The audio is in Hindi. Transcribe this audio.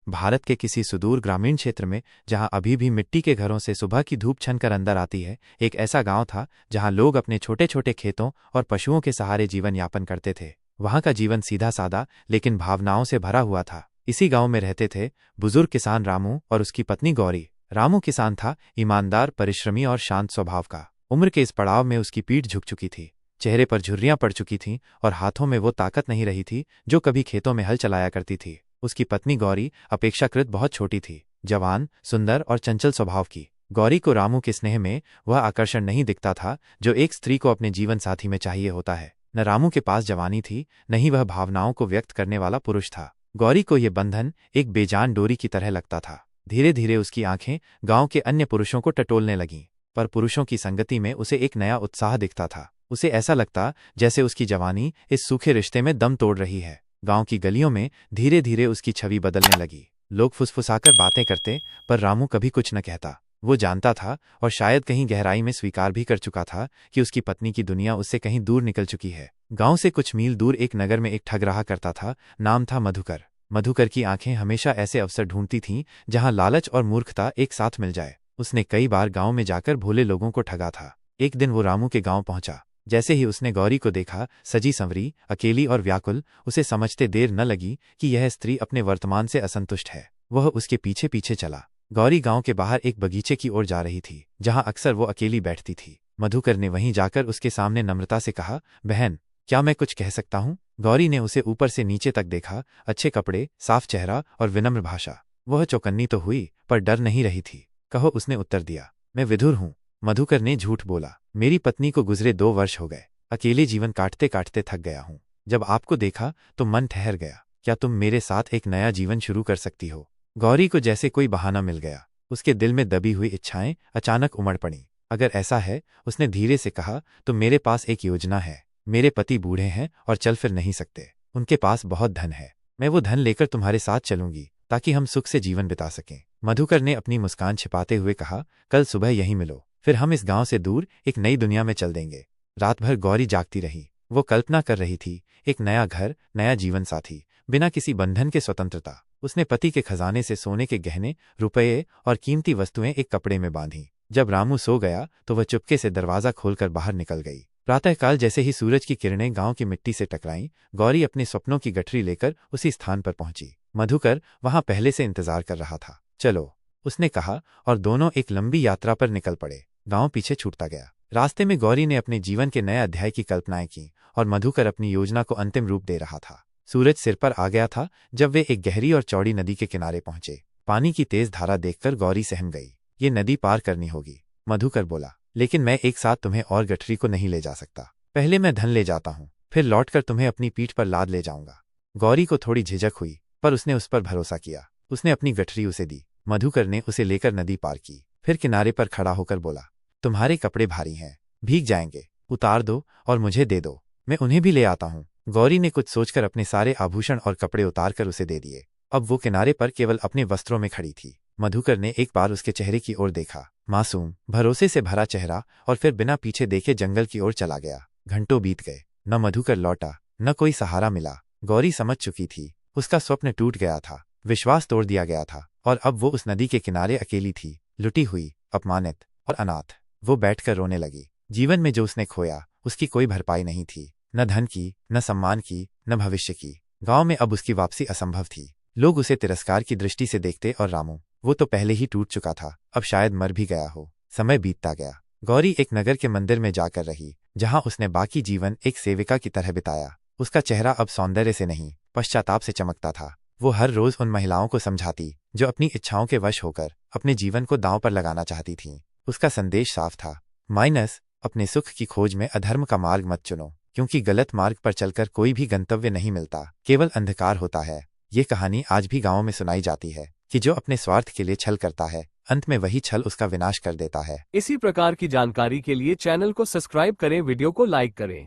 भारत के किसी सुदूर ग्रामीण क्षेत्र में, जहां अभी भी मिट्टी के घरों से सुबह की धूप छनकर अंदर आती है, एक ऐसा गांव था जहां लोग अपने छोटे छोटे खेतों और पशुओं के सहारे जीवन यापन करते थे। वहां का जीवन सीधा सादा लेकिन भावनाओं से भरा हुआ था। इसी गांव में रहते थे बुजुर्ग किसान रामू और उसकी पत्नी गौरी। रामू किसान था, ईमानदार, परिश्रमी और शांत स्वभाव का। उम्र के इस पड़ाव में उसकी पीठ झुक चुकी थी, चेहरे पर झुर्रियां पड़ चुकी थीं और हाथों में वो ताकत नहीं रही थी जो कभी खेतों में हल चलाया करती थी। उसकी पत्नी गौरी अपेक्षाकृत बहुत छोटी थी, जवान, सुंदर और चंचल स्वभाव की। गौरी को रामू के स्नेह में वह आकर्षण नहीं दिखता था जो एक स्त्री को अपने जीवन साथी में चाहिए होता है। न रामू के पास जवानी थी, न ही वह भावनाओं को व्यक्त करने वाला पुरुष था। गौरी को ये बंधन एक बेजान डोरी की तरह लगता था। धीरे धीरे उसकी आंखें गांव के अन्य पुरुषों को टटोलने लगीं, पर पुरुषों की संगति में उसे एक नया उत्साह दिखता था। उसे ऐसा लगता जैसे उसकी जवानी इस सूखे रिश्ते में दम तोड़ रही है। गांव की गलियों में धीरे धीरे उसकी छवि बदलने लगी। लोग फुसफुसाकर बातें करते, पर रामू कभी कुछ न कहता। वो जानता था, और शायद कहीं गहराई में स्वीकार भी कर चुका था, कि उसकी पत्नी की दुनिया उससे कहीं दूर निकल चुकी है। गांव से कुछ मील दूर एक नगर में एक ठग रहा करता था। नाम था मधुकर। मधुकर की आंखें हमेशा ऐसे अवसर ढूंढती थीं जहां लालच और मूर्खता एक साथ मिल जाए। उसने कई बार गांव में जाकर भोले लोगों को ठगा था। एक दिन वो रामू के गांव पहुंचा। जैसे ही उसने गौरी को देखा, सजी संवरी, अकेली और व्याकुल, उसे समझते देर न लगी कि यह स्त्री अपने वर्तमान से असंतुष्ट है। वह उसके पीछे पीछे चला। गौरी गांव के बाहर एक बगीचे की ओर जा रही थी, जहां अक्सर वो अकेली बैठती थी। मधुकर ने वहीं जाकर उसके सामने नम्रता से कहा, बहन, क्या मैं कुछ कह सकता हूँ? गौरी ने उसे ऊपर से नीचे तक देखा। अच्छे कपड़े, साफ चेहरा और विनम्र भाषा। वह चौकन्नी तो हुई, पर डर नहीं रही थी। कहो, उसने उत्तर दिया। मैं विधुर हूँ। मधुकर ने झूठ बोला। मेरी पत्नी को गुजरे 2 वर्ष हो गए। अकेले जीवन काटते काटते थक गया हूँ। जब आपको देखा तो मन ठहर गया। क्या तुम मेरे साथ एक नया जीवन शुरू कर सकती हो? गौरी को जैसे कोई बहाना मिल गया। उसके दिल में दबी हुई इच्छाएं अचानक उमड़ पड़ीं। अगर ऐसा है, उसने धीरे से कहा, तो मेरे पास एक योजना है। मेरे पति बूढ़े हैं और चल फिर नहीं सकते। उनके पास बहुत धन है। मैं वो धन लेकर तुम्हारे साथ चलूंगी, ताकि हम सुख से जीवन बिता सकें। मधुकर ने अपनी मुस्कान छिपाते हुए कहा, कल सुबह यहीं मिलो, फिर हम इस गांव से दूर एक नई दुनिया में चल देंगे। रात भर गौरी जागती रही। वो कल्पना कर रही थी, एक नया घर, नया जीवन साथी, बिना किसी बंधन के स्वतंत्रता। उसने पति के खजाने से सोने के गहने, रुपये और कीमती वस्तुएं एक कपड़े में बांधी। जब रामू सो गया तो वह चुपके से दरवाजा खोलकर बाहर निकल गई। प्रातःकाल जैसे ही सूरज की किरणें गांव की मिट्टी से टकराईं, गौरी अपने सपनों की गठरी लेकर उसी स्थान पर पहुंची। मधुकर वहां पहले से इंतजार कर रहा था। चलो, उसने कहा, और दोनों एक लंबी यात्रा पर निकल पड़े। गांव पीछे छूटता गया। रास्ते में गौरी ने अपने जीवन के नए अध्याय की कल्पनाएं की, और मधुकर अपनी योजना को अंतिम रूप दे रहा था। सूरज सिर पर आ गया था जब वे एक गहरी और चौड़ी नदी के किनारे पहुंचे। पानी की तेज धारा देखकर गौरी सहम गई। ये नदी पार करनी होगी, मधुकर बोला। लेकिन मैं एक साथ तुम्हें और गठरी को नहीं ले जा सकता। पहले मैं धन ले जाता हूँ, फिर लौटकर तुम्हें अपनी पीठ पर लाद ले जाऊंगा। गौरी को थोड़ी झिझक हुई, पर उसने उस पर भरोसा किया। उसने अपनी गठरी उसे दी। मधुकर ने उसे लेकर नदी पार की, फिर किनारे पर खड़ा होकर बोला, तुम्हारे कपड़े भारी हैं, भीग जाएंगे, उतार दो और मुझे दे दो, मैं उन्हें भी ले आता हूँ। गौरी ने कुछ सोचकर अपने सारे आभूषण और कपड़े उतार कर उसे दे दिए। अब वो किनारे पर केवल अपने वस्त्रों में खड़ी थी। मधुकर ने एक बार उसके चेहरे की ओर देखा, मासूम, भरोसे से भरा चेहरा, और फिर बिना पीछे देखे जंगल की ओर चला गया। घंटों बीत गए, न मधुकर लौटा, न कोई सहारा मिला। गौरी समझ चुकी थी, उसका स्वप्न टूट गया था, विश्वास तोड़ दिया गया था, और अब वो उस नदी के किनारे अकेली थी, लुटी हुई, अपमानित और अनाथ। वो बैठकर रोने लगी। जीवन में जो उसने खोया, उसकी कोई भरपाई नहीं थी, न धन की, न सम्मान की, न भविष्य की। गांव में अब उसकी वापसी असंभव थी। लोग उसे तिरस्कार की दृष्टि से देखते, और रामू, वो तो पहले ही टूट चुका था, अब शायद मर भी गया हो। समय बीतता गया। गौरी एक नगर के मंदिर में जाकर रही, जहां उसने बाकी जीवन एक सेविका की तरह बिताया। उसका चेहरा अब सौंदर्य से नहीं, पश्चाताप से चमकता था। वो हर रोज उन महिलाओं को समझाती जो अपनी इच्छाओं के वश होकर अपने जीवन को दांव पर लगाना चाहती थीं। उसका संदेश साफ था, माइनस, अपने सुख की खोज में अधर्म का मार्ग मत चुनो, क्योंकि गलत मार्ग पर चलकर कोई भी गंतव्य नहीं मिलता, केवल अंधकार होता है। ये कहानी आज भी गाँव में सुनाई जाती है, कि जो अपने स्वार्थ के लिए छल करता है, अंत में वही छल उसका विनाश कर देता है। इसी प्रकार की जानकारी के लिए चैनल को सब्सक्राइब करें, वीडियो को लाइक करें।